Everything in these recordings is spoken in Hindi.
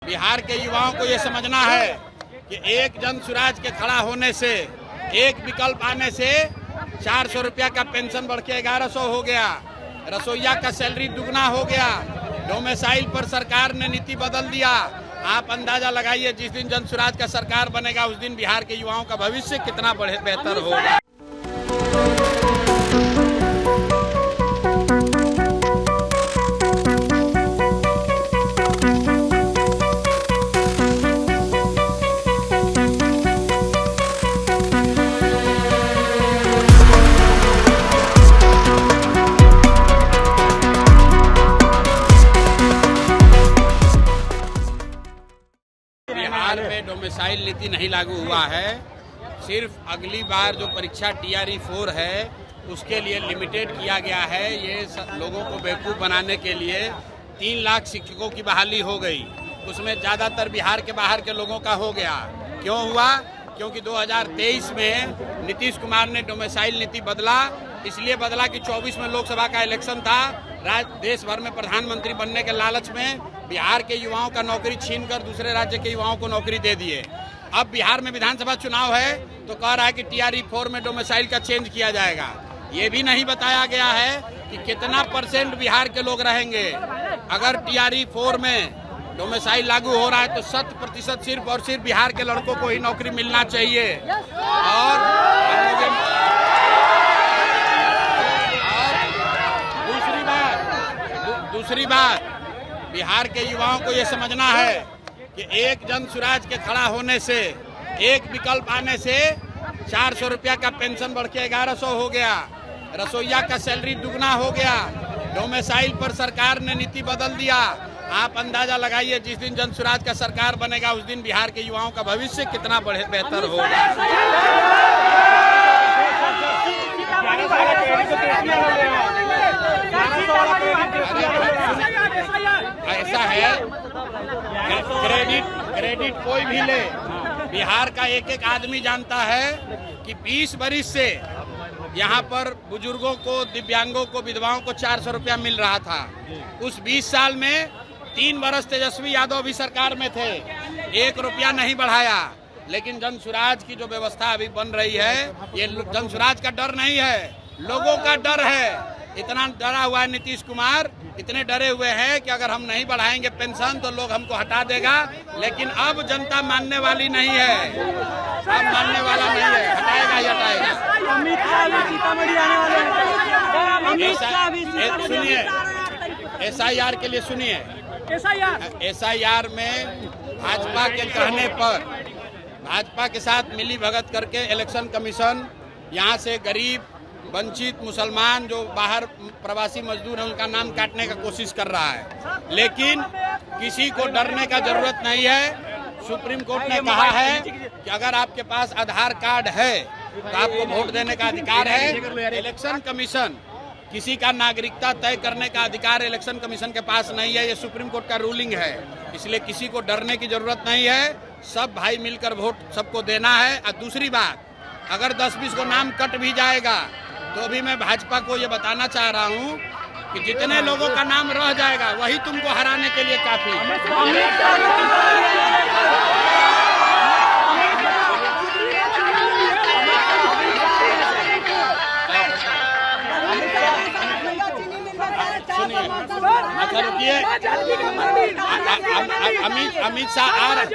बिहार के युवाओं को ये समझना है कि एक जन स्वराज के खड़ा होने से, एक विकल्प आने से 400 रुपया का पेंशन बढ़ के 1100 हो गया, रसोईया का सैलरी दुगना हो गया, डोमिसाइल पर सरकार ने नीति बदल दिया। आप अंदाजा लगाइए, जिस दिन जन स्वराज का सरकार बनेगा उस दिन बिहार के युवाओं का भविष्य कितना बेहतर होगा। बिहार में डोमिसाइल नीति नहीं लागू हुआ है। सिर्फ अगली बार जो परीक्षा TRE 4 है उसके लिए लिमिटेड किया गया है। ये लोगों को बेवकूफ़ बनाने के लिए 3 लाख शिक्षकों की बहाली हो गई। उसमें ज़्यादातर बिहार के बाहर के लोगों का हो गया। क्यों हुआ? क्योंकि 2023 में नीतीश कुमार ने डोमिसाइल नीति बदला। इसलिए बदला कि 24 में लोकसभा का इलेक्शन था। देश भर में प्रधानमंत्री बनने के लालच में बिहार के युवाओं का नौकरी छीनकर दूसरे राज्य के युवाओं को नौकरी दे दिए। अब बिहार में विधानसभा चुनाव है तो कह रहा है कि TRE 4 में डोमिसाइल का चेंज किया जाएगा। ये भी नहीं बताया गया है कि कितना % बिहार के लोग रहेंगे। अगर TRE 4 में डोमिसाइल लागू हो रहा है तो 100% सिर्फ और सिर्फ बिहार के लड़कों को ही नौकरी मिलना चाहिए। और दूसरी बात बिहार के युवाओं को ये समझना है कि एक जन स्वराज के खड़ा होने से, एक विकल्प आने से 400 रुपया का पेंशन बढ़ के 1100 हो गया, रसोईया का सैलरी दुगना हो गया, डोमिसाइल पर सरकार ने नीति बदल दिया। आप अंदाजा लगाइए, जिस दिन जन स्वराज का सरकार बनेगा उस दिन बिहार के युवाओं का भविष्य कितना बेहतर होगा। ऐसा है, क्रेडिट कोई भी ले, बिहार का एक एक आदमी जानता है कि 20 बरिस से यहाँ पर बुजुर्गों को, दिव्यांगों को, विधवाओं को 400 रुपया मिल रहा था। उस 20 साल में 3 बरस तेजस्वी यादव भी सरकार में थे, 1 रुपया नहीं बढ़ाया। लेकिन जन स्वराज की जो व्यवस्था अभी बन रही है, ये जन स्वराज का डर नहीं है, लोगों का डर है। इतना डरा हुआ है नीतीश कुमार, इतने डरे हुए हैं कि अगर हम नहीं बढ़ाएंगे पेंशन तो लोग हमको हटा देगा। लेकिन अब जनता मानने वाली नहीं है, अब मानने वाला नहीं है, हटाएगा ही हटाएगा। सुनिए, SIR के लिए सुनिए, SIR में भाजपा के कहने पर, भाजपा के साथ मिली भगत करके इलेक्शन कमीशन यहाँ से गरीब, वंचित, मुसलमान जो बाहर प्रवासी मजदूर हैं उनका नाम काटने का कोशिश कर रहा है। लेकिन किसी को डरने का जरूरत नहीं है। सुप्रीम कोर्ट ने कहा है कि अगर आपके पास आधार कार्ड है तो आपको वोट देने का अधिकार है। इलेक्शन कमीशन, किसी का नागरिकता तय करने का अधिकार इलेक्शन कमीशन के पास नहीं है। ये सुप्रीम कोर्ट का रूलिंग है, इसलिए किसी को डरने की जरूरत नहीं है। सब भाई मिलकर वोट सबको देना है। और दूसरी बात, अगर 10-20 को नाम कट भी जाएगा तो भी मैं भाजपा को ये बताना चाह रहा हूँ कि जितने लोगों का नाम रह जाएगा वही तुमको हराने के लिए काफी है। सुनिए, अच्छा रुकिए, अमित शाह आ रहे,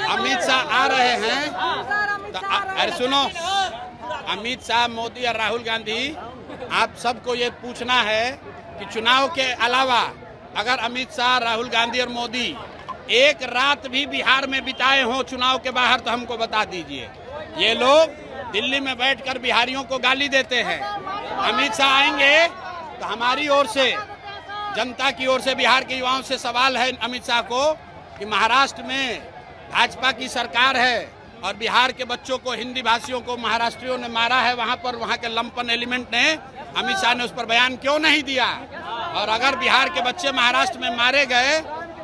अमित शाह आ रहे हैं तो अरे सुनो, अमित शाह, मोदी और राहुल गांधी, आप सबको ये पूछना है कि चुनाव के अलावा अगर अमित शाह, राहुल गांधी और मोदी एक रात भी बिहार में बिताए हों चुनाव के बाहर तो हमको बता दीजिए। ये लोग दिल्ली में बैठकर बिहारियों को गाली देते हैं। अमित शाह आएंगे तो हमारी ओर से, जनता की ओर से, बिहार के युवाओं से सवाल है अमित शाह को कि महाराष्ट्र में भाजपा की सरकार है और बिहार के बच्चों को, हिंदी भाषियों को महाराष्ट्रियों ने मारा है, वहां पर वहां के लंपन एलिमेंट ने, अमित शाह ने उस पर बयान क्यों नहीं दिया? और अगर बिहार के बच्चे महाराष्ट्र में मारे गए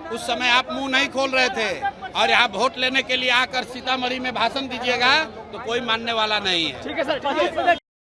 उस समय आप मुंह नहीं खोल रहे थे और यहाँ वोट लेने के लिए आकर सीतामढ़ी में भाषण दीजिएगा तो कोई मानने वाला नहीं है। ठीक है सर।